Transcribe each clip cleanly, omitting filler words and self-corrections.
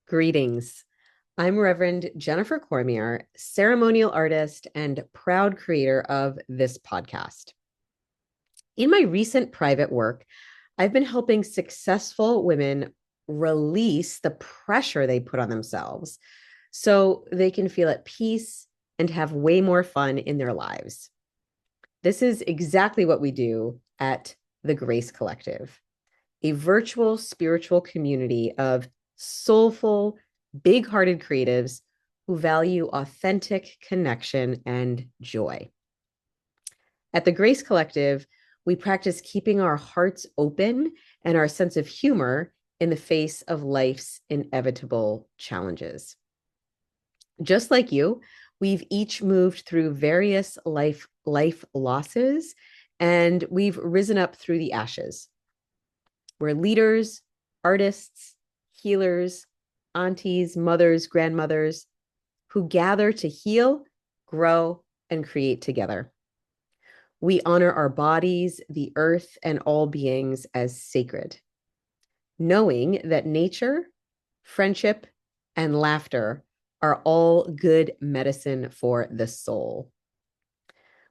Greetings. I'm Reverend Jennifer Cormier, ceremonial artist and proud creator of this podcast. In my recent private work, I've been helping successful women release the pressure they put on themselves so they can feel at peace and have way more fun in their lives. This is exactly what we do at the Grace Collective, a virtual spiritual community of soulful, big hearted creatives who value authentic connection and joy. At the Grace Collective, we practice keeping our hearts open and our sense of humor in the face of life's inevitable challenges. Just like you, we've each moved through various life losses, and we've risen up through the ashes. We're leaders, artists, healers, aunties, mothers, grandmothers who gather to heal, grow, and create together. We honor our bodies, the earth, and all beings as sacred, knowing that nature, friendship, and laughter are all good medicine for the soul.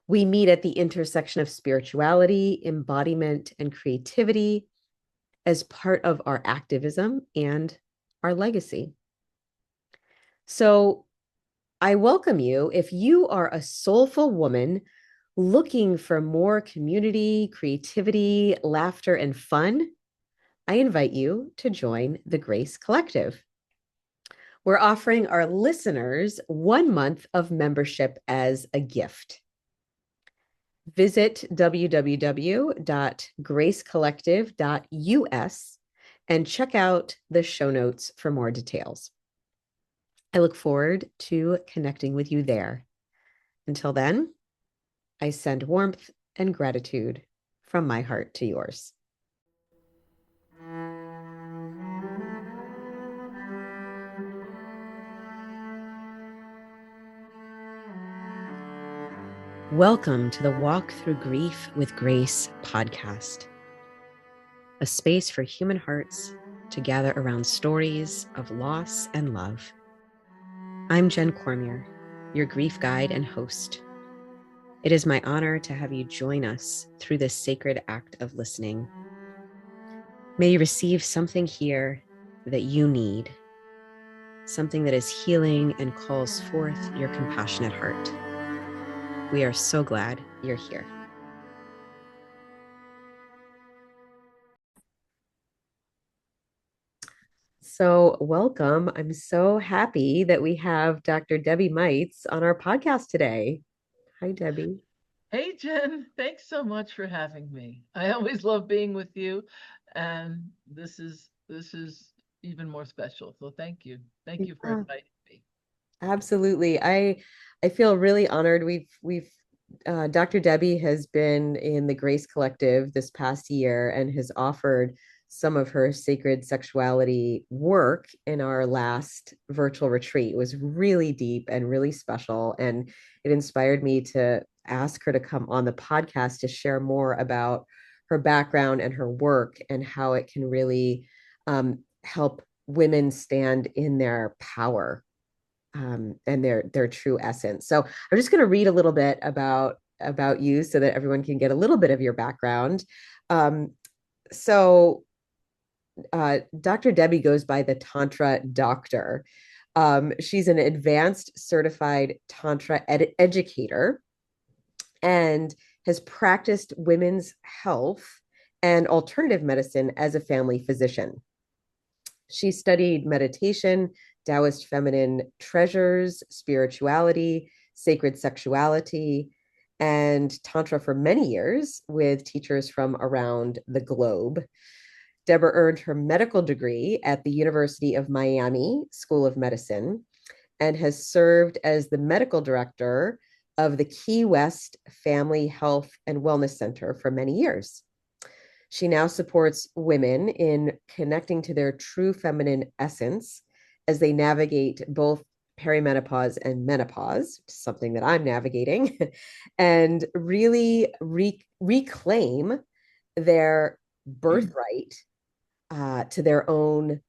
We meet at the intersection of spirituality, embodiment, and creativity as part of our activism and our legacy. So I welcome you if you are a soulful woman looking for more community, creativity, laughter, and fun. I invite you to join the Grace Collective. We're offering our listeners 1 month of membership as a gift. Visit www.gracecollective.us and check out the show notes for more details. I look forward to connecting with you there. Until then, I send warmth and gratitude from my heart to yours. Welcome to the Walk Through Grief with Grace podcast, a space for human hearts to gather around stories of loss and love. I'm Jenn Cormier, your grief guide and host. It is my honor to have you join us through this sacred act of listening. May you receive something here that you need, something that is healing and calls forth your compassionate heart. We are so glad you're here. So, welcome. I'm so happy that we have Dr. Debbie Meitz on our podcast today. Hi, Debbie. Hey, Jen, thanks so much for having me. I always love being with you, and this is even more special. So thank you. Thank you for Yeah, inviting me. absolutely. I feel really honored. We've Dr. Debbie has been in the Grace Collective this past year and has offered some of her sacred sexuality work in our last virtual retreat. It was really deep and really special. And it inspired me to ask her to come on the podcast to share more about her background and her work and how it can really help women stand in their power and their true essence. So I'm just going to read a little bit about you so that everyone can get a little bit of your background. Um, so Dr. Debbie goes by the Tantra Doctor. She's an advanced certified Tantra educator and has practiced women's health and alternative medicine as a family physician. She studied meditation, Taoist feminine treasures, spirituality, sacred sexuality, and Tantra for many years with teachers from around the globe. Deborah earned her medical degree at the University of Miami School of Medicine and has served as the medical director of the Key West Family Health and Wellness Center for many years. She now supports women in connecting to their true feminine essence as they navigate both perimenopause and menopause, something that I'm navigating, and really reclaim their birthright to their own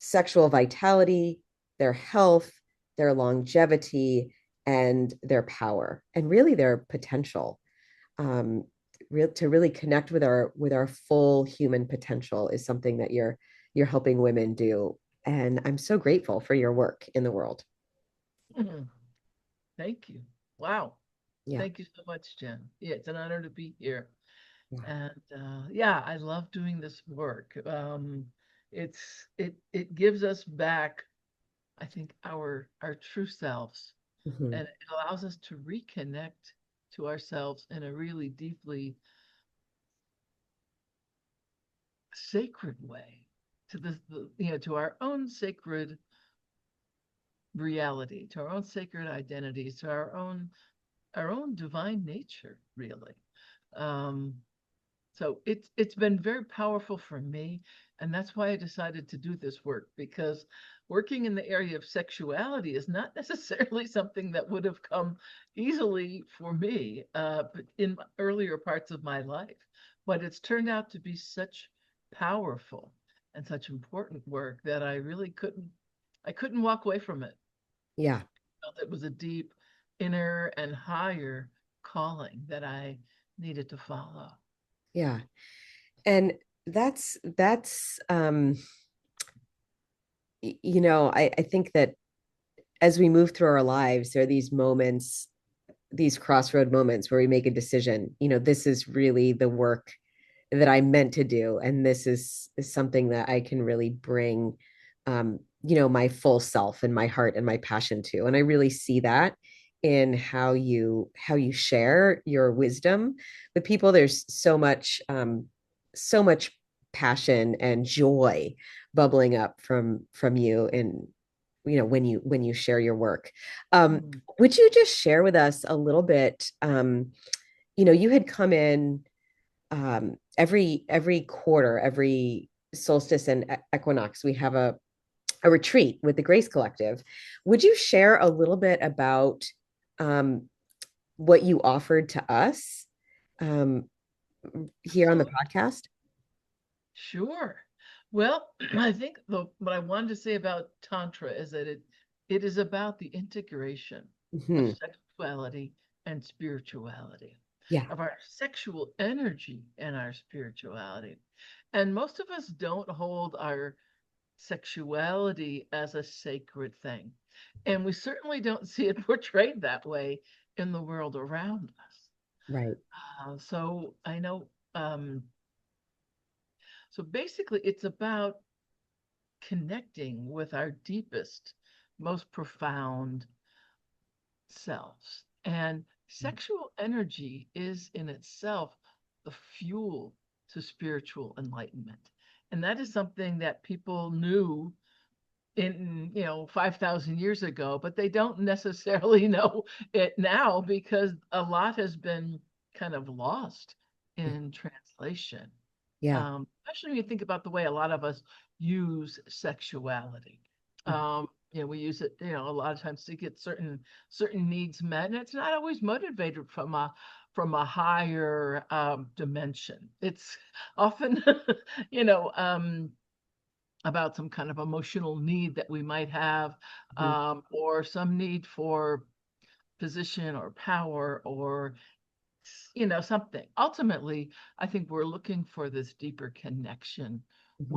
sexual vitality, their health, their longevity, and their power, and really their potential. Um, to really connect with our full human potential is something that you're helping women do. And I'm so grateful for your work in the world. Mhm. Thank you. Wow. Yeah. Thank you so much, Jen. Yeah, it's an honor to be here. Yeah. And yeah, I love doing this work. It gives us back, I think, our true selves, Mhm. and it allows us to reconnect to ourselves in a really deeply sacred way, to to our own sacred reality, to our own sacred identities, to our own divine nature, really. Um, So it's been very powerful for me, and that's why I decided to do this work, because working in the area of sexuality is not necessarily something that would have come easily for me in earlier parts of my life. But it's turned out to be such powerful and such important work that I couldn't walk away from it. Yeah. I felt it was a deep inner and higher calling that I needed to follow. Yeah. And that's I think that as we move through our lives, there are these moments, these crossroad moments where we make a decision. This is really the work that I'm meant to do, and this is something that I can really bring, my full self and my heart and my passion to. And I really see that in how you share your wisdom with people. There's so much passion and joy bubbling up from you, and when you share your work. Mm. Would you just share with us a little bit? You had come in every quarter, every solstice and equinox, we have a retreat with the Grace Collective. Would you share a little bit about um, what you offered to us um, here on the Absolutely. podcast? Sure. Well, I think what I wanted to say about Tantra is that it is about the integration of Hmm. sexuality and spirituality, Yeah. of our sexual energy and our spirituality. And most of us don't hold our sexuality as a sacred thing. And we certainly don't see it portrayed that way in the world around us. Right. So I know, so basically, it's about connecting with our deepest, most profound selves. And sexual energy is in itself the fuel to spiritual enlightenment. And that is something that people knew in 5,000 years ago, but they don't necessarily know it now because a lot has been kind of lost in translation. Yeah. Especially when you think about the way a lot of us use sexuality. We use it, a lot of times to get certain needs met, and it's not always motivated from a higher dimension. It's often, you know, about some kind of emotional need that we might have, Mhm. or some need for position or power or something. Ultimately, I think we're looking for this deeper connection Mhm.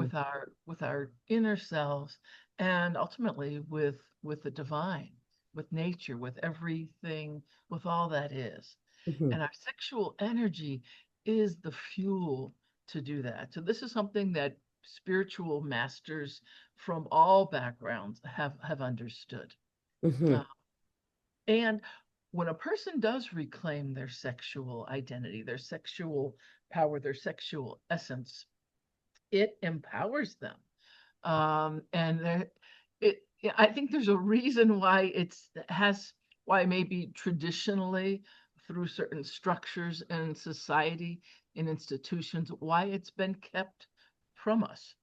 with our inner selves, and ultimately with the divine, with nature, with everything, with all that is. Mhm. And our sexual energy is the fuel to do that. So this is something that spiritual masters from all backgrounds have understood. Mhm. Uh, and when a person does reclaim their sexual identity, their sexual power, their sexual essence, it empowers them. And I think there's a reason why why maybe traditionally through certain structures in society, in institutions, why it's been kept from us.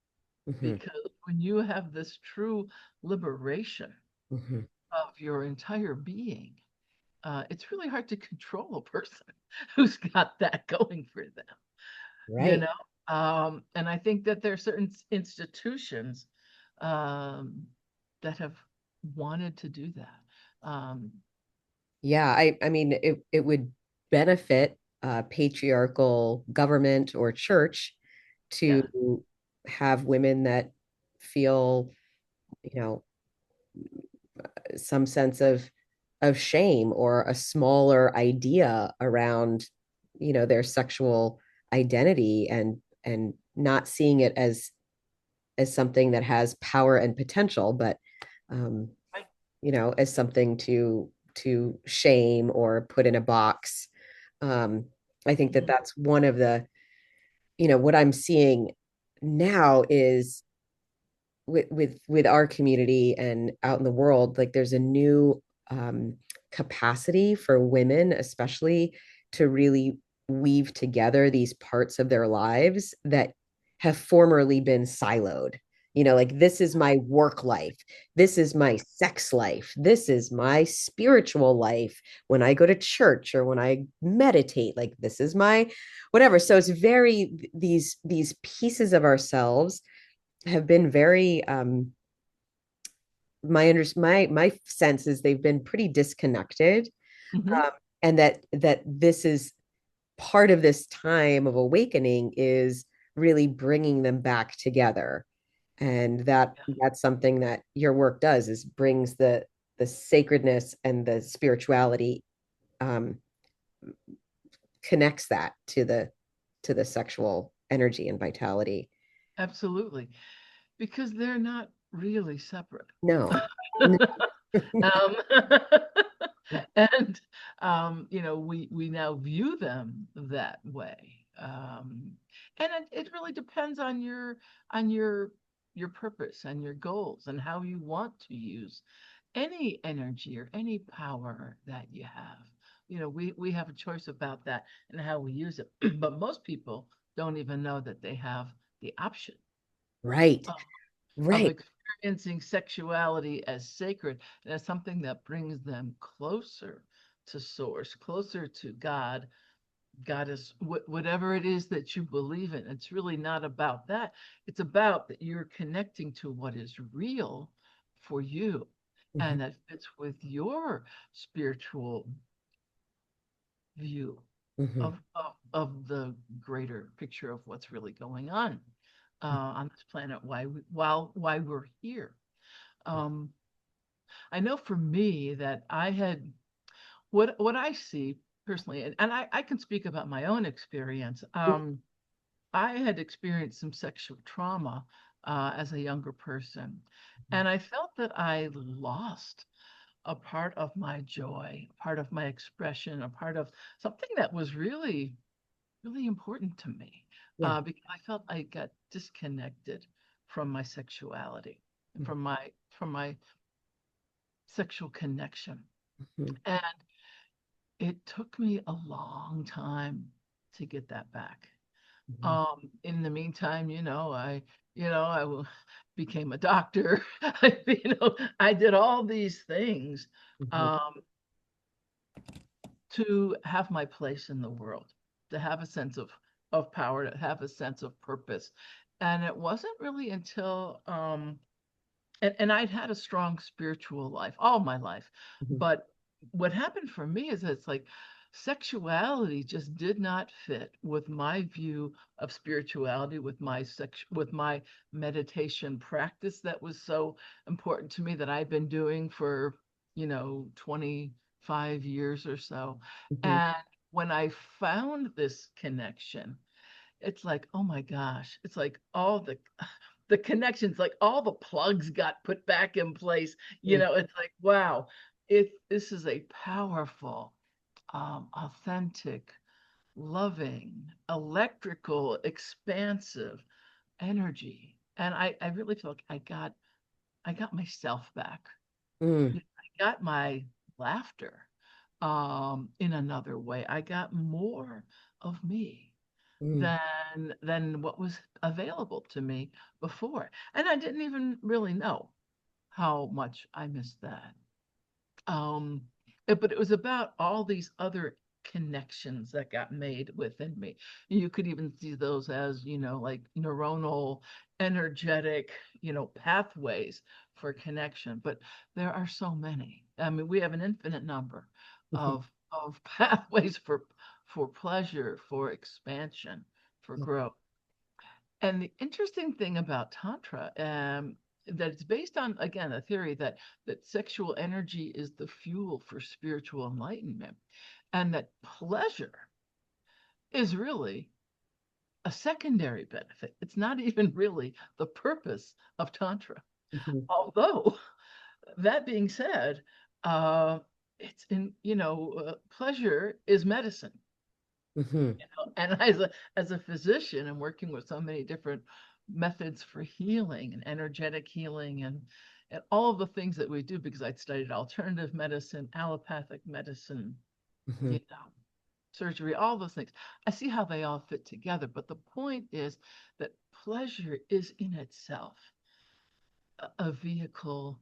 Mhm. Because when you have this true liberation Mhm. of your entire being, it's really hard to control a person who's got that going for them, you Right. know? And I think that there are certain institutions um, that have wanted to do that. Yeah, I mean it would benefit patriarchal government or church Yeah. to have women that feel, you know, some sense of shame or a smaller idea around, their sexual identity, and not seeing it as something that has power and potential, but um, Right. as something to shame or put in a box. Um, I think that Mhm. that's one of the, what I'm seeing now is with our community and out in the world, like there's a new capacity for women, especially, to really weave together these parts of their lives that have formerly been siloed. Like, this is my work life, this is my sex life, this is my spiritual life when I go to church or when I meditate, like this is my whatever. So it's very, these pieces of ourselves have been very my sense is they've been pretty disconnected, Mhm. um, and that this is part of this time of awakening is really bringing them back together, and that's something that your work does, is brings the sacredness and the spirituality, um, connects that to the sexual energy and vitality. Absolutely. Because they're not really separate. No. um, and we now view them that way. And it really depends on your purpose and your goals and how you want to use any energy or any power that you have. We have a choice about that and how we use it. But most people don't even know that they have the option Right. of, of Right. experiencing sexuality as sacred and as something that brings them closer to source, closer to God, goddess, whatever it is that you believe in. It's really not about that. It's about that you're connecting to what is real for you Mhm. and that fits with your spiritual view Mhm. of the greater picture of what's really going on this planet, why we're here. Um, I know for me that I had what I see personally, and I can speak about my own experience. I had experienced some sexual trauma as a younger person, and I felt that I lost a part of my joy, a part of my expression, a part of something that was really, really important to me, Yeah. because I felt I got disconnected from my sexuality, Mhm. from my sexual connection. Mhm. And it took me a long time to get that back. Mhm. In the meantime, became a doctor. I did all these things Mhm. um, to have my place in the world, to have a sense of power, to have a sense of purpose. And it wasn't really until and I'd had a strong spiritual life all my life. Mhm. But what happened for me is that it's like sexuality just did not fit with my view of spirituality, with my meditation practice that was so important to me that I've been doing for, 25 years or so. Mhm. And when I found this connection, it's like, oh my gosh, it's like all the connections, like all the plugs got put back in place. Mhm. It's like, wow, if this is a powerful, authentic, loving, electrical, expansive energy. And I really feel like I got myself back. Mhm. I got my laughter in another way. I got more of me Mhm. than what was available to me before. And I didn't even really know how much I missed that. Um, but it was about all these other connections that got made within me. You could even see those as, like neuronal, energetic, pathways for connection. But there are so many. I mean, we have an infinite number Mhm. of pathways for pleasure, for expansion, for Yeah. growth. And the interesting thing about Tantra, that it's based on, again, a theory that sexual energy is the fuel for spiritual enlightenment, and that pleasure is really a secondary benefit. It's not even really the purpose of Tantra. Mhm. Although, that being said, uh, it's in, pleasure is medicine. Mhm. And as a physician and working with so many different methods for healing and energetic healing and all of the things that we do, because I'd studied alternative medicine, allopathic medicine, Mhm. you know, surgery, all those things. I see how they all fit together. But the point is that pleasure is in itself a vehicle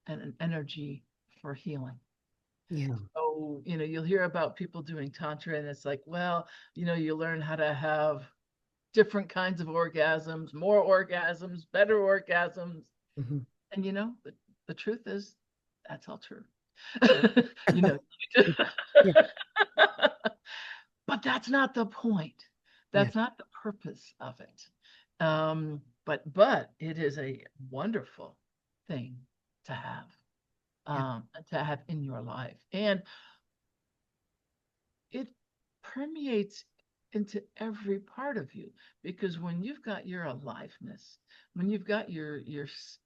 and an energy for healing. Yeah. So, you'll hear about people doing Tantra, and it's like, well, you learn how to have different kinds of orgasms, more orgasms, better orgasms. Mhm. And the truth is, that's all true. you know, Yeah. but that's not the point. Yeah. That's not the purpose of it. But it is a wonderful thing to have, Yeah. in your life. And it permeates into every part of you, because when you've got your aliveness, when you've got your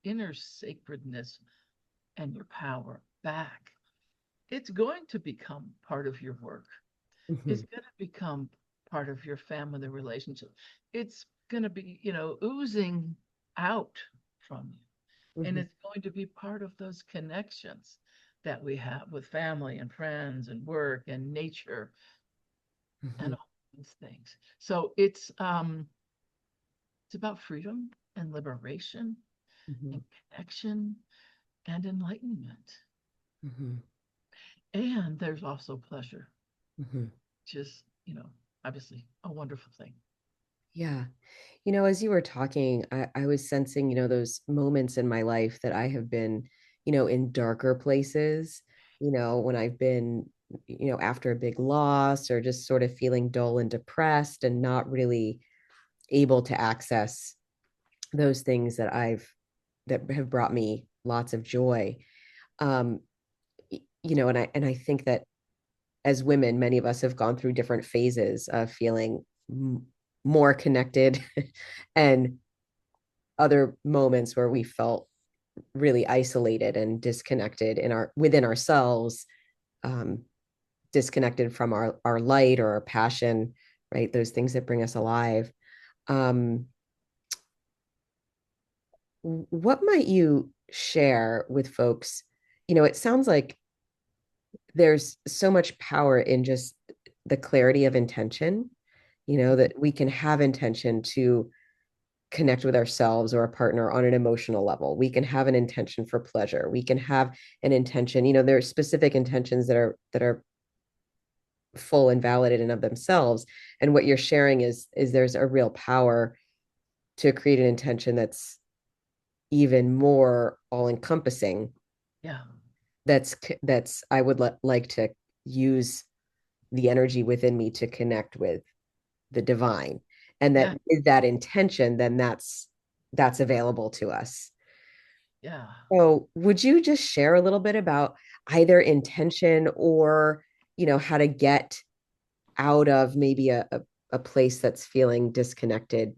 inner sacredness and your power back, it's going to become part of your work. It's Mhm. going to become part of your family relationship. It's going to be, oozing out from you, and Mhm. it's going to be part of those connections that we have with family and friends and work and nature and Mhm. all these things. So it's about freedom and liberation Mhm. and connection and enlightenment. Mhm. And there's also pleasure, Mhm. which is, obviously a wonderful thing. Yeah. As you were talking, I was sensing, those moments in my life that I have been, in darker places, when I've been, after a big loss or just sort of feeling dull and depressed and not really able to access those things that have brought me lots of joy. Um, and I think that as women, many of us have gone through different phases of feeling more connected and other moments where we felt really isolated and disconnected within ourselves, um, disconnected from our light or our passion, right? Those things that bring us alive. Um, what might you share with folks? It sounds like there's so much power in just the clarity of intention, that we can have intention to connect with ourselves or a partner on an emotional level. We can have an intention for pleasure. We can have an intention, there are specific intentions that are full and valid in and of themselves. And what you're sharing is there's a real power to create an intention that's even more all encompassing. Yeah. That's I would like to use the energy within me to connect with the divine, and that Yeah. with that intention, then that's available to us. Yeah. So would you just share a little bit about either intention or how to get out of maybe a place that's feeling disconnected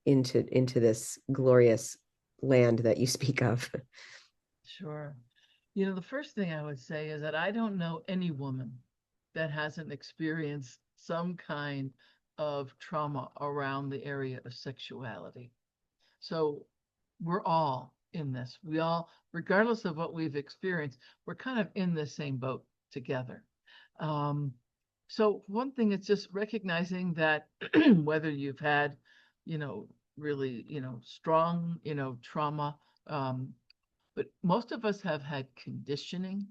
into this glorious land that you speak of? Sure. The first thing I would say is that I don't know any woman that hasn't experienced some kind of trauma around the area of sexuality. So we're all in this. We all, regardless of what we've experienced, we're kind of in the same boat together. Um, so one thing is just recognizing that whether you've had, you know, really, strong, trauma, but most of us have had conditioning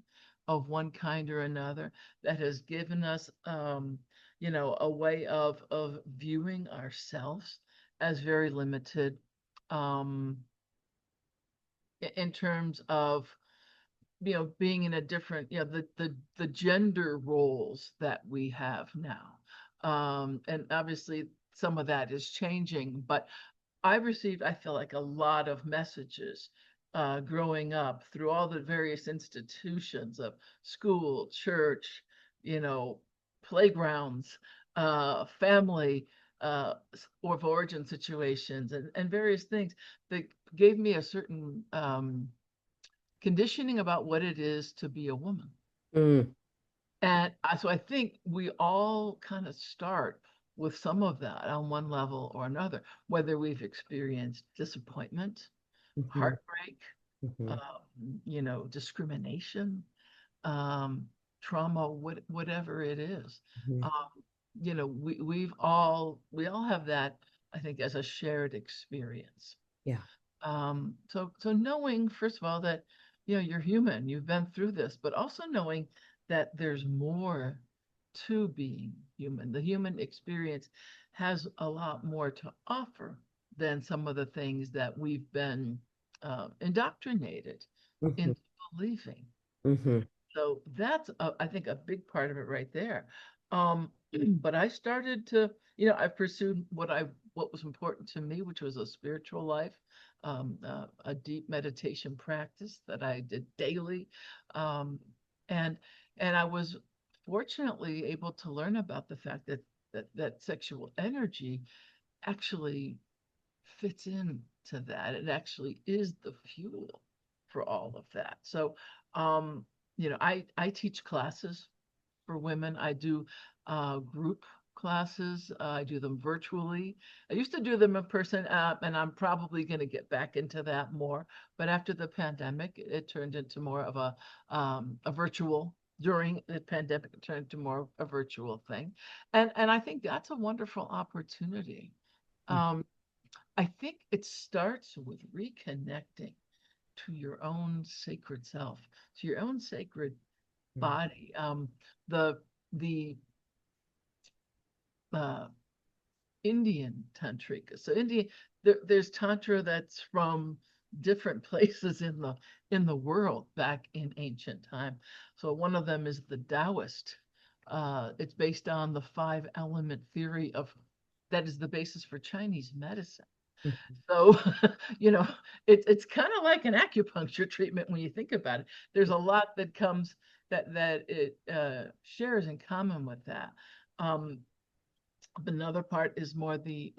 of one kind or another that has given us, a way of viewing ourselves as very limited, um, in terms of being in a different, the gender roles that we have now. And obviously some of that is changing, but I received, I feel like, a lot of messages growing up through all the various institutions of school, church, you know, playgrounds, family, of origin situations, and various things that gave me a certain conditioning about what it is to be a woman. Mm, And so I think we all kind of start with some of that on one level or another, whether we've experienced disappointment, mhm, heartbreak, mhm, discrimination, um, trauma, whatever it is. mhm. Um, we all have that, I think, as a shared experience. Yeah. So knowing, first of all, that you're human, you've been through this, but also knowing that there's more to being human. The human experience has a lot more to offer than some of the things that we've been indoctrinated Mhm, into believing. mhm, So that's, I think, a big part of it right there. But I started to, I pursued what was important to me, which was a spiritual life, a deep meditation practice that I did daily, um, and and I was fortunately able to learn about the fact that sexual energy actually fits in to that. It actually is the fuel for all of that. So, I teach classes for women. I do group classes. I do them virtually. I used to do them in person, and I'm probably going to get back into that more. But after the pandemic, it turned into more of a virtual. During the pandemic, it turned into more of a virtual thing, and I think that's a wonderful opportunity. mhm, Um, I think it starts with reconnecting to your own sacred self, to your own sacred mhm, body. The the uh, Indian tantrika. So there's tantra that's from different places in the world back in ancient time. So one of them is the Taoist. It's based on the five element theory of that is the basis for Chinese medicine. mhm. So, you know, it's kind of like an acupuncture treatment when you think about it. There's a lot that comes that it shares in common with that. Um, Another part is more the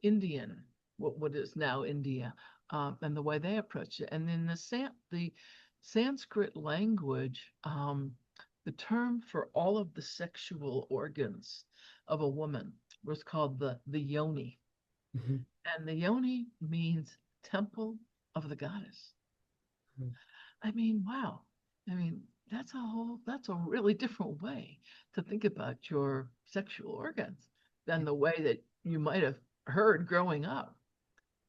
Indian, what is now India, and the way they approach it. And then the Sanskrit language, the term for all of the sexual organs of a woman was called the yoni. Mhm, And the yoni means temple of the goddess. mhm. I mean, wow. I mean, that's a really different way to think about your sexual organs than the way that you might have heard growing up,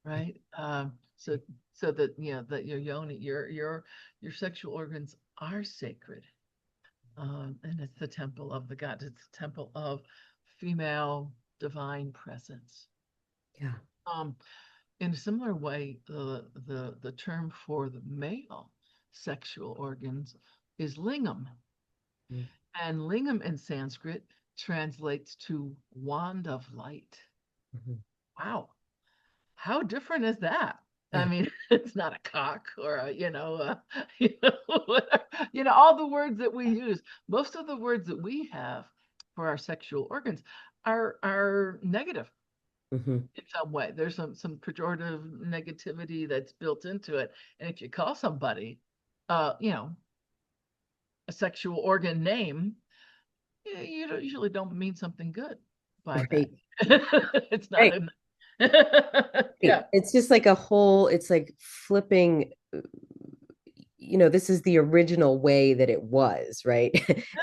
right? So that, that your yoni, your sexual organs are sacred. And it's the temple of the gods. It's the temple of female divine presence. Yeah. Um, In a similar way, the term for the male sexual organs is lingam, Mhm, and lingam in Sanskrit translates to wand of light. mhm. Wow, how different is that? I Yeah. mean, it's not a cock or whatever, all the words that we use. Most of the words that we have for our sexual organs are negative Mhm. in some way. There's some pejorative negativity that's built into it. And if you call somebody, uh, you know, a sexual organ name, you usually don't mean something good by that. Right. It's not Right. a Right. yeah. It's just like a whole, it's like flipping, this is the original way that it was, right?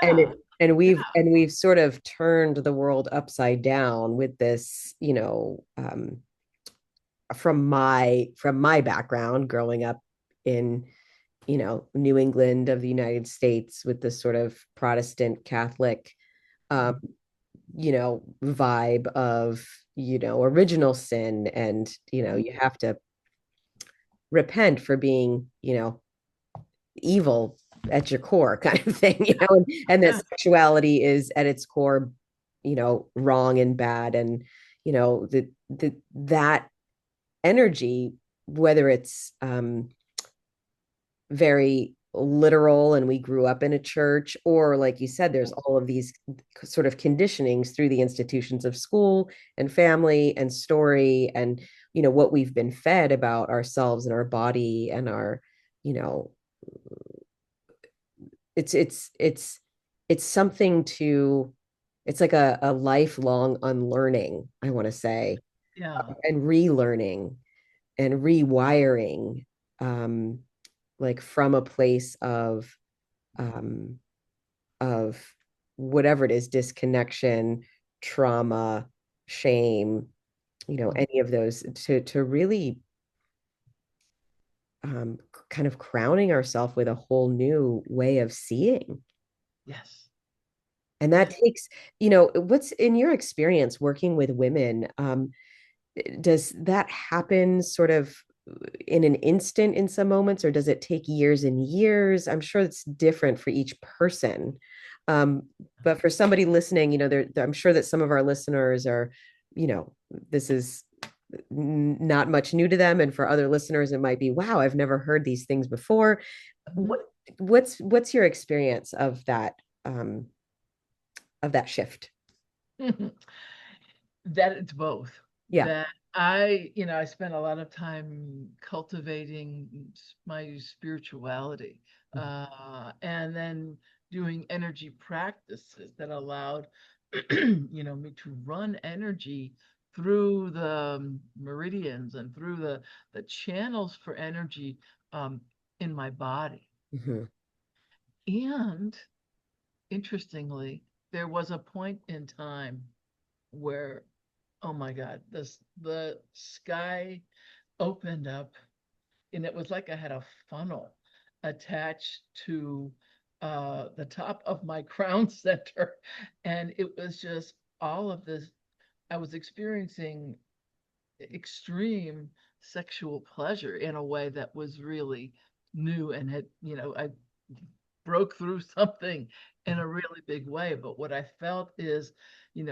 And Yeah. Yeah. we've sort of turned the world upside down with this, from my background growing up in New England of the United States with this sort of Protestant Catholic, um, vibe of, original sin. And, Mhm. you have to repent for being, evil at your core kind of thing, and that Yeah, sexuality is at its core, wrong and bad. And, that energy, whether it's very literal and we grew up in a church, or like you said, there's all of these sort of conditionings through the institutions of school and family and story, and what we've been fed about ourselves and our body and our, you know it's something to, it's like a lifelong unlearning, I want to say, yeah, and relearning and rewiring, um like from a place um of whatever it is, disconnection, trauma, shame, Mhm. any of those, to really, kind of crowning ourselves with a whole new way of seeing. Yes, And that yes. takes, what's in your experience working with women? Does that happen sort of in an instant in some moments, or does it take years and years? I'm sure it's different for each person. Um, but for somebody listening, I'm sure that some of our listeners are, this is not much new to them. And for other listeners, it might be, wow, I've never heard these things before. Mhm. What, what's your experience of that shift? That it's both. Yeah. That I spent a lot of time cultivating my spirituality, and then doing energy practices that allowed, me to run energy through the meridians and through the channels for energy, um, in my body. Mhm. And interestingly, there was a point in time where, oh my God, the sky opened up, and it was like I had a funnel attached to the top of my crown center. And it was just all of this. I was experiencing extreme sexual pleasure in a way that was really new, and I broke through something in a really big way. But what I felt is,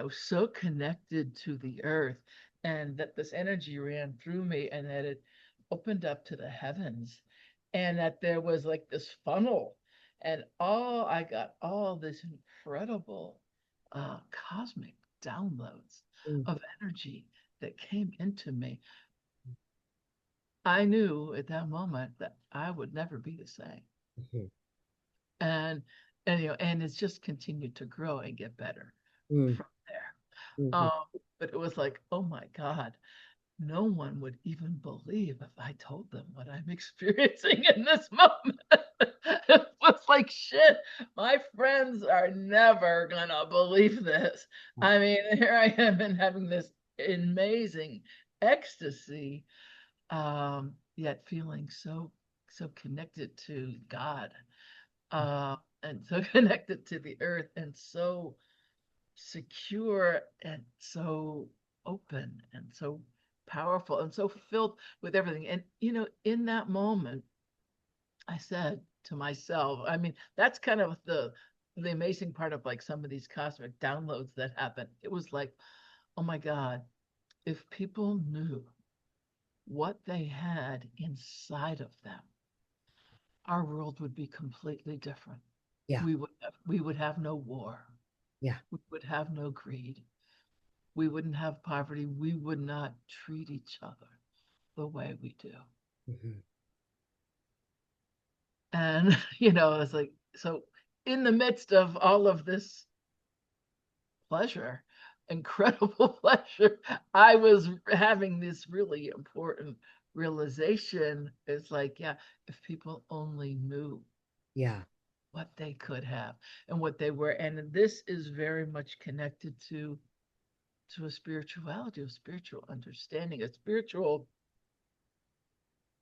so connected to the earth, and that this energy ran through me, and that it opened up to the heavens, and that there was like this funnel, and I got all this incredible cosmic downloads Mhm. of energy that came into me. I knew at that moment that I would never be the same. Mhm. and and it's just continued to grow and get better Mhm. from there. Mhm. um but it was like, oh my God, no one would even believe if I told them what I'm experiencing in this moment. It was like, shit, my friends are never gonna believe this. I mean, here I am and having this amazing ecstasy, yet feeling so connected to God, and so connected to the earth, and so secure, and so open, and so powerful, and so filled with everything. And in that moment, I said to myself, I mean, that's kind of the amazing part of like some of these cosmic downloads that happen. It was like, oh my God, if people knew what they had inside of them, our world would be completely different. Yeah. We would have no war. Yeah. We would have no greed. We wouldn't have poverty. We would not treat each other the way we do. Mhm. And it's like, so in the midst of all of this pleasure, incredible pleasure, I was having this really important realization. It's like, yeah, if people only knew Yeah. what they could have and what they were. And this is very much connected to a spirituality, a spiritual understanding, a spiritual,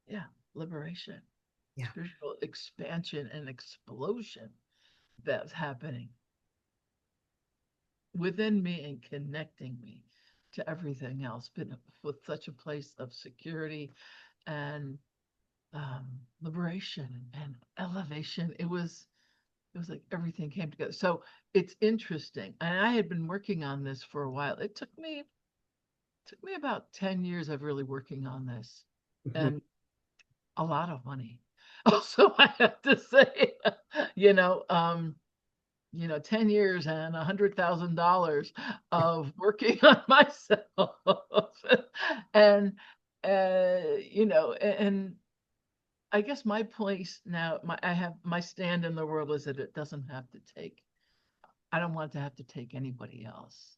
yeah, liberation. Yeah. spiritual expansion and explosion that's happening within me and connecting me to everything else, been with such a place of security and liberation and elevation. It was like everything came together. So it's interesting. And I had been working on this for a while. It took me about 10 years of really working on this Mhm. and a lot of money. Also, I have to say, you know, 10 years and $100,000 of working on myself. And, and I guess my place now, I have my stand in the world is that it doesn't have to take, I don't want to have to take anybody else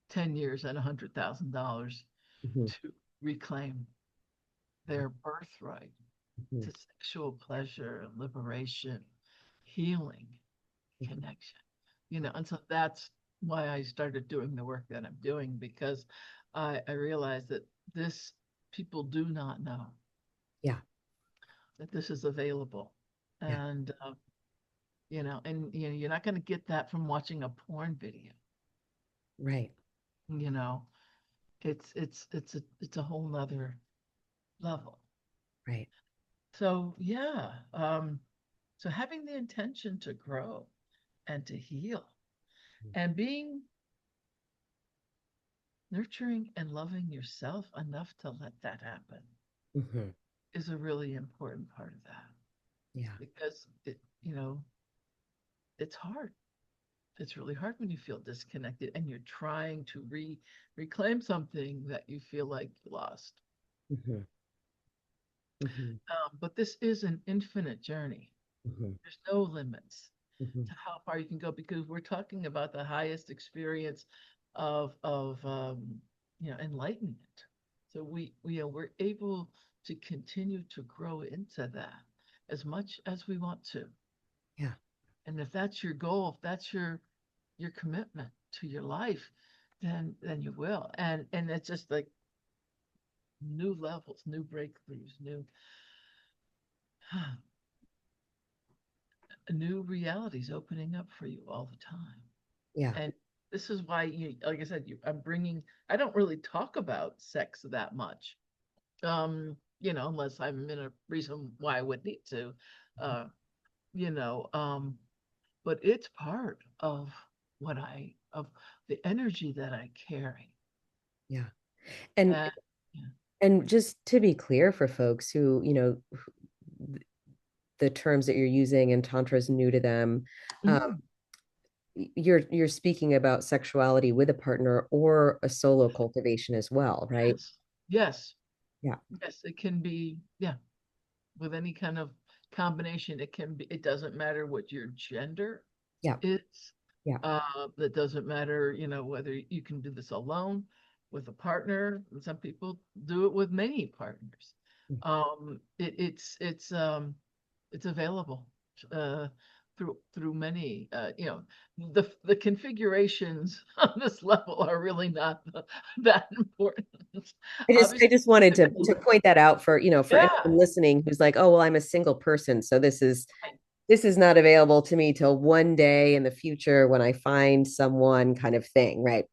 10 years and $100,000 Mhm. to reclaim their birthright Mhm. to sexual pleasure, liberation, healing, connection. And so that's why I started doing the work that I'm doing, because I realized that this people do not know Yeah. that this is available. Yeah. And you're not going to get that from watching a porn video. Right. You know, it's a whole nother level. Right. So yeah, so having the intention to grow and to heal and being nurturing and loving yourself enough to let that happen Mhm. is a really important part of that, Yeah. because it's hard. It's really hard when you feel disconnected and you're trying to reclaim something that you feel like you lost. Mhm. Mhm. But this is an infinite journey. Mhm. There's no limits Mhm. to how far you can go, because we're talking about the highest experience of enlightenment. So we're able to continue to grow into that as much as we want to. Yeah. And if that's your goal, if that's your commitment to your life, then you will. And it's just like new levels, new breakthroughs, new realities opening up for you all the time. Yeah. And this is why like I said, I don't really talk about sex that much. Unless I'm in a reason why I would need to. Uh, you know, but it's part of of the energy that I carry. Yeah. And And yeah. and just to be clear for folks who, the terms that you're using and tantra is new to them, um, Mhm. you're speaking about sexuality with a partner or a solo cultivation as well, right? Yes, yes, Yeah. yes. It can be, yeah, with any kind of combination. It can be. It doesn't matter what your gender Yeah. is. Yeah. That doesn't matter, whether you can do this alone, with a partner. Some people do it with many partners. It's available uh, through many. The configurations on this level are really not that important. I Obviously, just wanted to point that out for, for yeah, anyone listening who's like, oh, well, I'm a single person, so right. this is not available to me till one day in the future when I find someone kind of thing, right?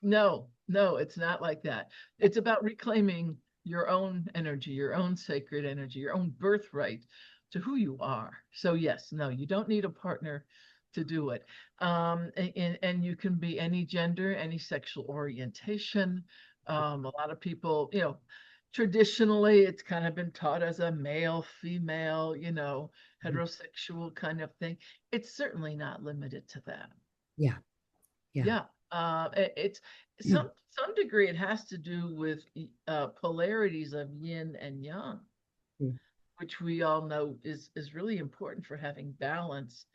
No, no, it's not like that. It's about reclaiming your own energy, your own sacred energy, your own birthright to who you are. So yes, no, you don't need a partner to do it. And you can be any gender, any sexual orientation. A lot of people, traditionally it's kind of been taught as a male, female, heterosexual kind of thing. It's certainly not limited to that. Yeah. Yeah. Yeah, it's some degree it has to do with polarities of yin and yang, which we all know is really important for having balance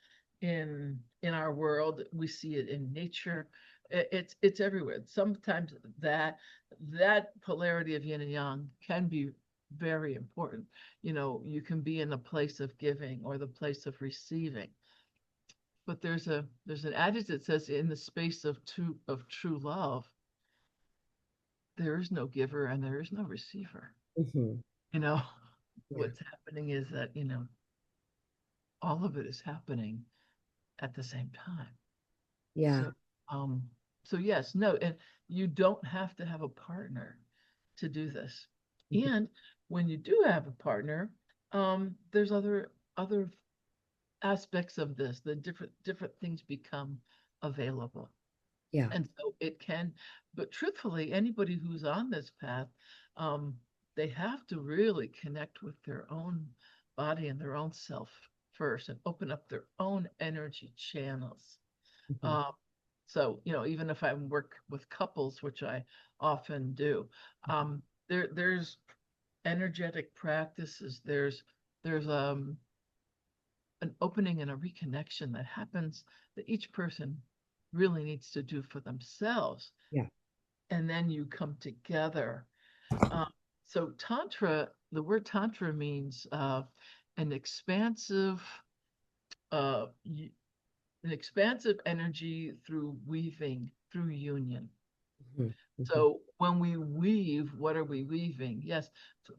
in our world. We see it in nature. It's everywhere. Sometimes that polarity of yin and yang can be very important. You can be in the place of giving or the place of receiving, but there's an adage that says in the space of true love, there is no giver and there is no receiver. Mhm. You know, Yeah. what's happening is that, all of it is happening at the same time. Yeah. So, um, so yes, no, and you don't have to have a partner to do this. Mhm. And when you do have a partner, there's other aspects of this. The different things become available. Yeah. And so it can, but truthfully, anybody who's on this path, um, they have to really connect with their own body and their own self first and open up their own energy channels. Mhm. Um, so, even if I work with couples, which I often do, there's energetic practices. There's an opening and a reconnection that happens that each person really needs to do for themselves, Yeah. and then you come together. Um, so the word tantra means an expansive, uh, an expansive energy through weaving, through union. Mhm. Mhm. So when we weave, what are we weaving? Yes,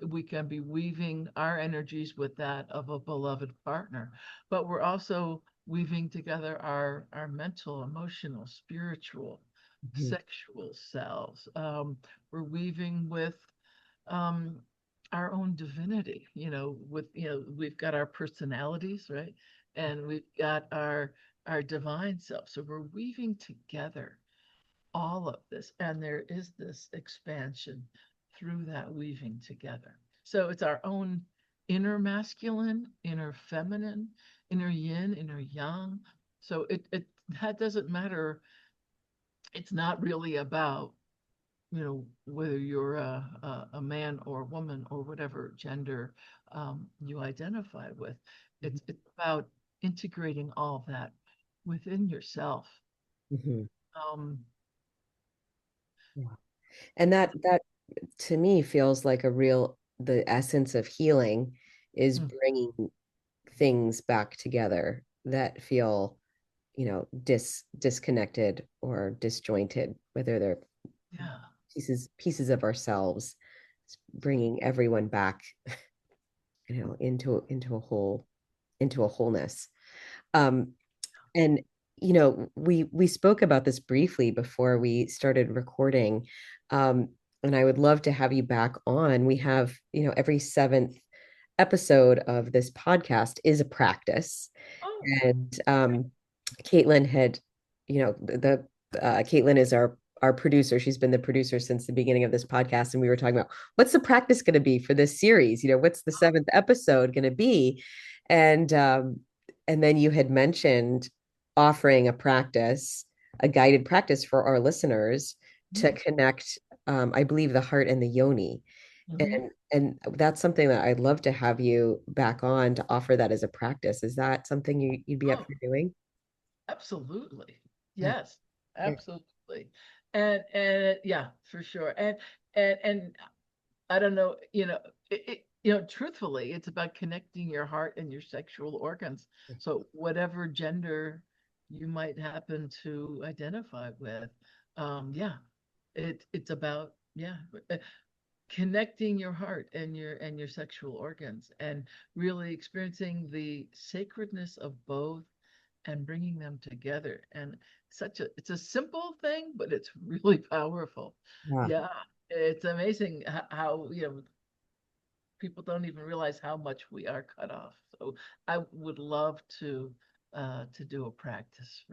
we can be weaving our energies with that of a beloved partner, but we're also weaving together our mental, emotional, spiritual, Mhm. sexual selves. We're weaving with um, our own divinity, we've got our personalities, right? And we've got our divine self. So we're weaving together all of this, and there is this expansion through that weaving together. So it's our own inner masculine, inner feminine, inner yin, inner yang. So it that doesn't matter. It's not really about, whether you're a man or a woman or whatever gender you identify with. Mhm. It's about integrating all of that within yourself. Mhm. um Yeah. And that to me feels like a real the essence of healing is mm, bringing things back together that feel, disconnected or disjointed, whether they're yeah. pieces of ourselves, bringing everyone back, into a whole, into a wholeness. Um, and we spoke about this briefly before we started recording. Um, and I would love to have you back on. We have, every seventh episode of this podcast is a practice. Oh, And Caitlin had, Caitlin is our producer. She's been the producer since the beginning of this podcast, and we were talking about what's the practice going to be for this series. What's the seventh episode going to be, and and then you had mentioned offering a practice, a guided practice for our listeners to connect. I believe the heart and the yoni, mm-hmm. and that's something that I'd love to have you back on to offer that as a practice. Is that something you'd be up Oh, for doing? absolutely. Yeah. Yes, Yeah. absolutely. And yeah, for sure. And I don't know, truthfully, it's about connecting your heart and your sexual organs. So whatever gender you might happen to identify with, yeah, it's about, yeah, connecting your heart and your sexual organs, and really experiencing the sacredness of both and bringing them together. And it's a simple thing, but it's really powerful. Yeah. Yeah, it's amazing how, people don't even realize how much we are cut off. So I would love to do a practice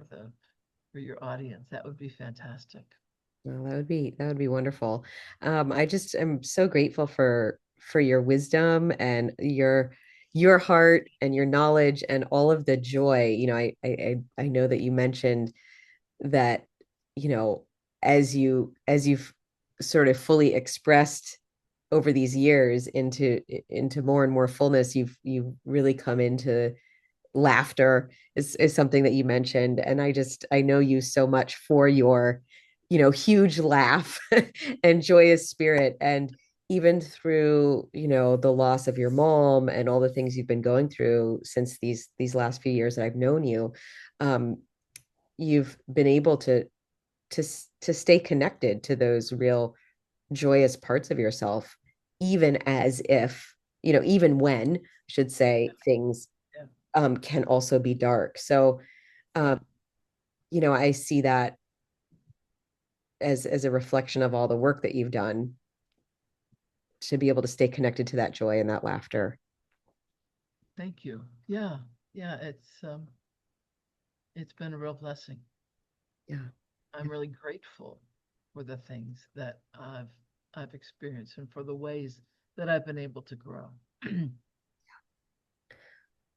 for your audience. That would be fantastic. Well, that would be wonderful. I just am so grateful for your wisdom and your heart and your knowledge and all of the joy. I know that you mentioned that, you know, as you've sort of fully expressed over these years into more and more fullness, you've really come into laughter is something that you mentioned. And I know you so much for your, huge laugh and joyous spirit. And even through, the loss of your mom and all the things you've been going through since these last few years that I've known you, um, you've been able to to stay connected to those real joyous parts of yourself, even as if, even when, I should say, things Yeah. can also be dark. So, Yeah. um, I see that as a reflection of all the work that you've done to be able to stay connected to that joy and that laughter. Thank you. Yeah. Yeah. It's been a real blessing. Yeah. I'm really grateful for the things that I've experienced and for the ways that I've been able to grow.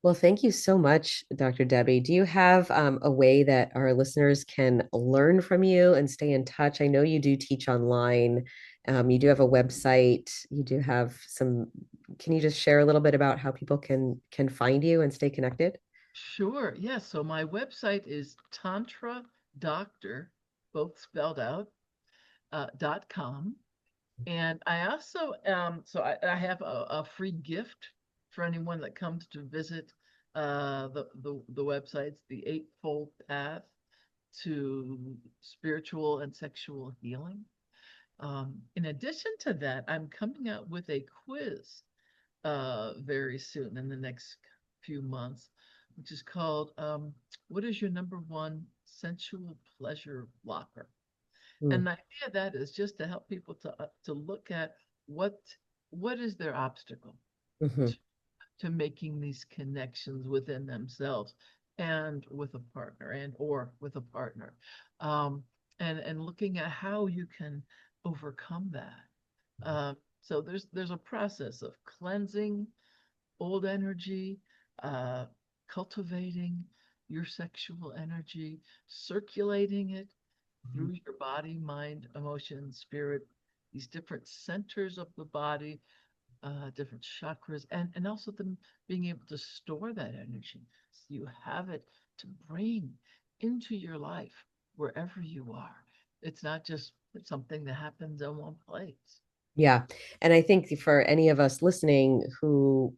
Well, thank you so much, Dr. Debbie. Do you have a way that our listeners can learn from you and stay in touch? I know you do teach online. You do have a website. You do have some. Can you just share a little bit about how people can find you and stay connected? Sure. Yes. So my website is Tantra Doctor, both spelled out, .com. And I also, I have a free gift for anyone that comes to visit the websites, the Eightfold Path to Spiritual and Sexual Healing. In addition to that, I'm coming out with a quiz very soon in the next few months, which is called What is Your Number One Sensual Pleasure Blocker? Mm, And the idea of that is just to help people to look at what what is their obstacle mhm. to, to making these connections within themselves and with a partner and or with a partner, um, and looking at how you can overcome that. So there's a process of cleansing old energy, uh, cultivating your sexual energy, circulating it through your body, mind, emotion, spirit, these different centers of the body, different chakras, and also them being able to store that energy so you have it to bring into your life wherever you are. It's not just something that happens in one place. Yeah. And I think for any of us listening who,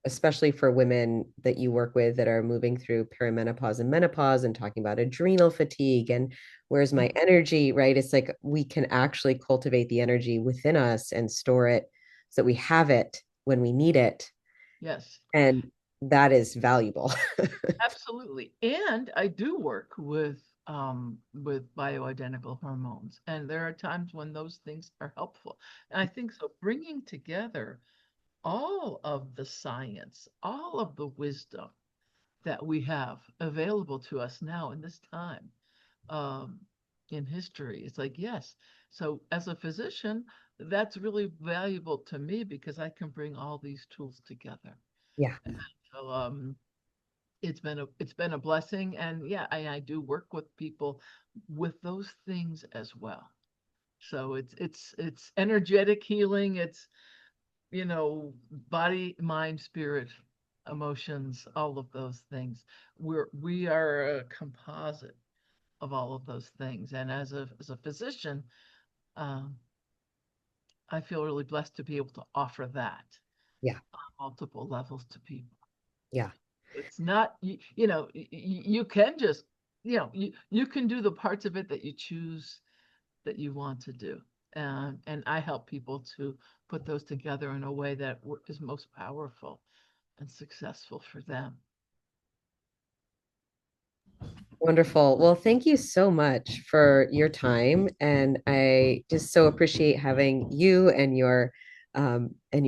especially for women that you work with that are moving through perimenopause and menopause and talking about adrenal fatigue and where's my energy, right? It's like we can actually cultivate the energy within us and store it so that we have it when we need it. Yes, And that is valuable. absolutely. And I do work with bioidentical hormones, and there are times when those things are helpful. And I think so bringing together all of the science, all of the wisdom that we have available to us now in this time, um, in history. It's like, yes. So as a physician, that's really valuable to me because I can bring all these tools together. Yeah. So it's been a blessing, and yeah, I do work with people with those things as well. So it's energetic healing. It's body, mind, spirit, emotions, all of those things. We are a composite of all of those things. And as a physician, um, I feel really blessed to be able to offer that Yeah. on multiple levels to people. Yeah. It's not you can just you can do the parts of it that you choose that you want to do. And I help people to put those together in a way that is most powerful and successful for them. Wonderful. Well, thank you so much for your time. And I just so appreciate having you and your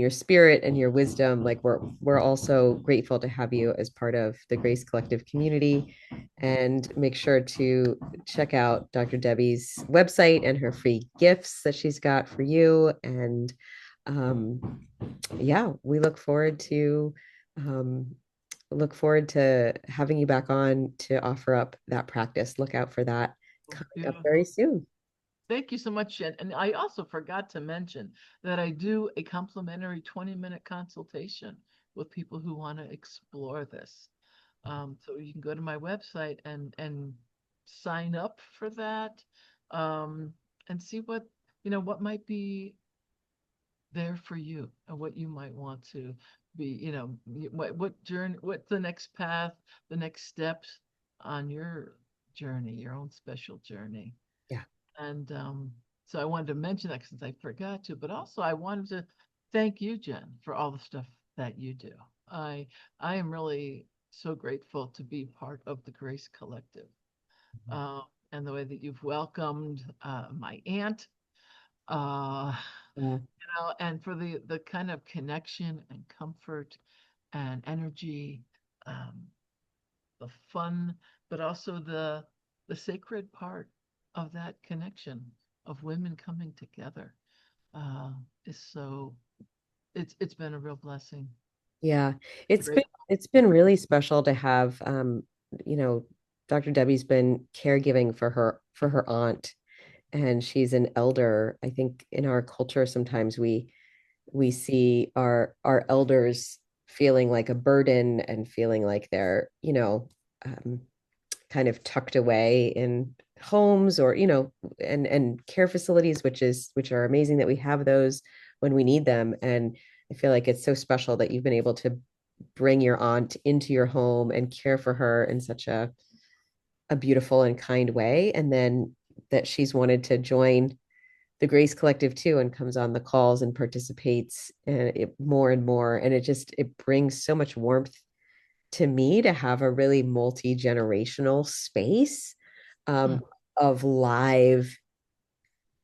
spirit and your wisdom. Like we're also grateful to have you as part of the Grace Collective community. And make sure to check out Dr. Debbie's website and her free gifts that she's got for you. And yeah, we um, look forward to having you back on to offer up that practice. Look out for that coming up very Beautiful. soon. Thank you so much, Jen. And I also forgot to mention that I do a complimentary 20-minute consultation with people who want to explore this. So you can go to my website and sign up for that, um, and see what might be there for you and what you might want to be, what journey, what's the next path, the next steps on your journey, your own special journey. Yeah. And so I wanted to mention that since I forgot to, but also I wanted thank you, Jen, for all the stuff that you do. I am really so grateful to be part of the Grace Collective, uh, and the way that you've welcomed my aunt, uh, Yeah. and for the kind of connection and comfort and energy, um, the fun, but also the sacred part of that connection of women coming together, uh, is so it's been a real blessing. Yeah, It's a great. it's been really special to have you know, Dr. Debbie's been caregiving for her aunt, and she's an elder. I think in our culture sometimes we see our elders feeling like a burden and feeling like they're, um, kind of tucked away in homes or, and care facilities, which are amazing that we have those when we need them. And I feel like it's so special that you've been able to bring your aunt into your home and care for her in such a beautiful and kind way. And then that she's wanted to join the Grace Collective too and comes on the calls and participates more and more. And it brings so much warmth to me to have a really multi-generational space, Mm. um, of live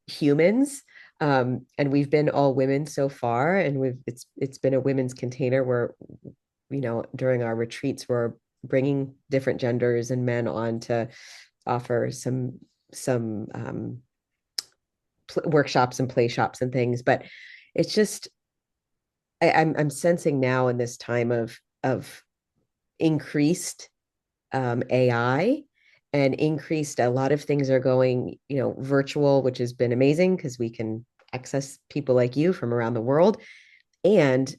humans. And we've been all women so far, and it's been a women's container where, during our retreats, we're bringing different genders and men on to offer some workshops and play shops and things. But it's just I'm sensing now in this time of increased AI and increased, a lot of things are going, virtual, which has been amazing because we can access people like you from around the world. And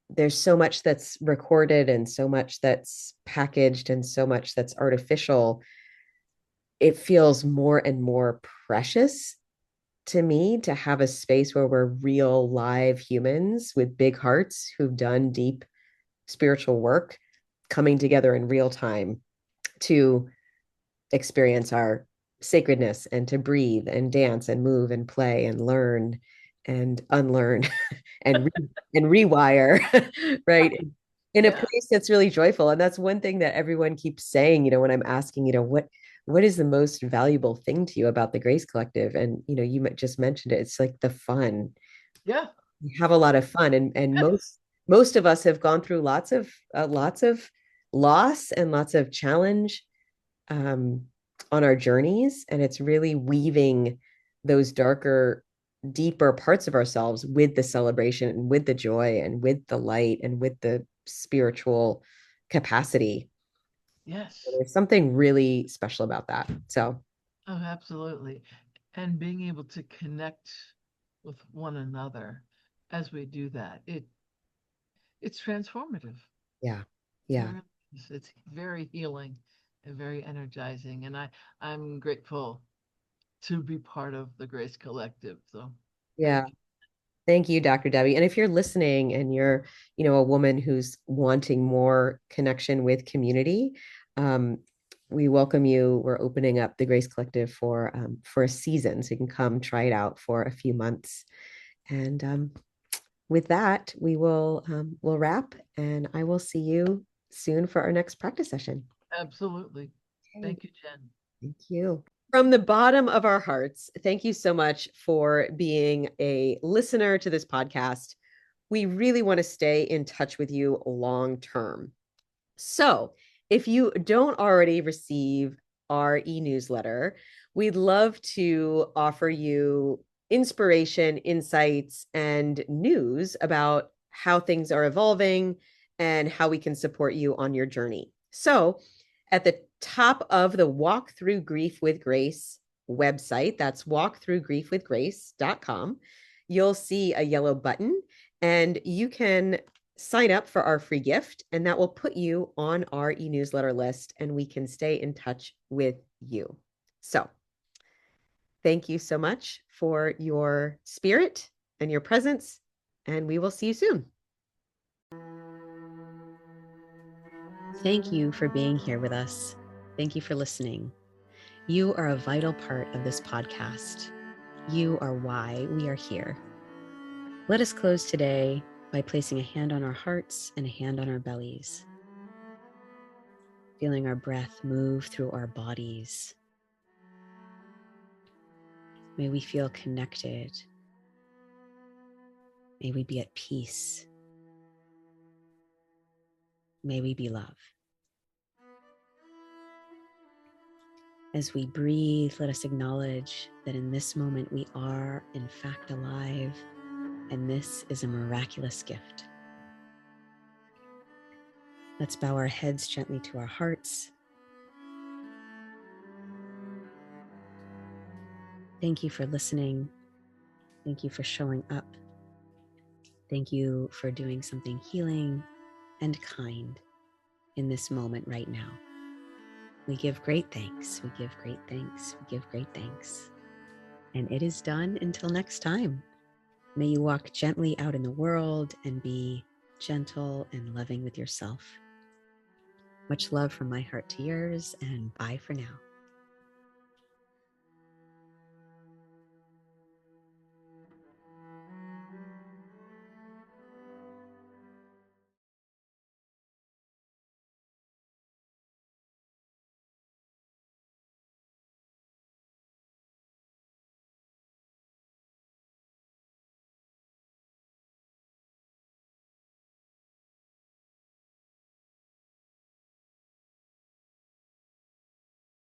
there's so much that's recorded and so much that's packaged and so much that's artificial. It feels more and more precious to me to have a space where we're real live humans with big hearts who've done deep spiritual work coming together in real time to experience our sacredness and to breathe and dance and move and play and learn and unlearn and rewire, right, in a Yeah, place that's really joyful. And that's one thing that everyone keeps saying, when I'm asking, what is the most valuable thing to you about the Grace Collective? And you just mentioned it, it's like the fun. yeah, We have a lot of fun, and yeah, most of us have gone through lots of loss and lots of challenge, um, on our journeys. And it's really weaving those darker, deeper parts of ourselves with the celebration and with the joy and with the light and with the spiritual capacity. yes. There's something really special about that. So, Oh, absolutely. And being able to connect with one another as we do that, it's transformative. yeah, It yeah, really is. It's very healing and very energizing. And I'm grateful to be part of the Grace Collective. So yeah. thank you. Thank you, Dr. Debbie. And if you're listening and you're, a woman who's wanting more connection with community, um, we welcome you. We're opening up the Grace Collective for a season, so you can come try it out for a few months. And with that, we'll wrap, and I will see you soon for our next practice session. Absolutely. Okay. Thank you, Jen. Thank you. From the bottom of our hearts, thank you so much for being a listener to this podcast. We really want to stay in touch with you long term. So, if you don't already receive our e-newsletter, we'd love to offer you inspiration, insights, and news about how things are evolving and how we can support you on your journey. So, at the top of the Walk Through Grief with Grace website, that's walkthroughgriefwithgrace.com, you'll see a yellow button, and you can sign up for our free gift, and that will put you on our e-newsletter list, and we can stay in touch with you. So, thank you so much for your spirit and your presence, and we will see you soon. Thank you for being here with us. Thank you for listening. You are a vital part of this podcast. You are why we are here. Let us close today by placing a hand on our hearts and a hand on our bellies, feeling our breath move through our bodies. May we feel connected. May we be at peace. May we be love. As we breathe, let us acknowledge that in this moment we are, in fact, alive, and this is a miraculous gift. Let's bow our heads gently to our hearts. Thank you for listening. Thank you for showing up. Thank you for doing something healing and kind in this moment right now. We give great thanks. We give great thanks. We give great thanks. And it is done until next time. May you walk gently out in the world and be gentle and loving with yourself. Much love from my heart to yours, and bye for now.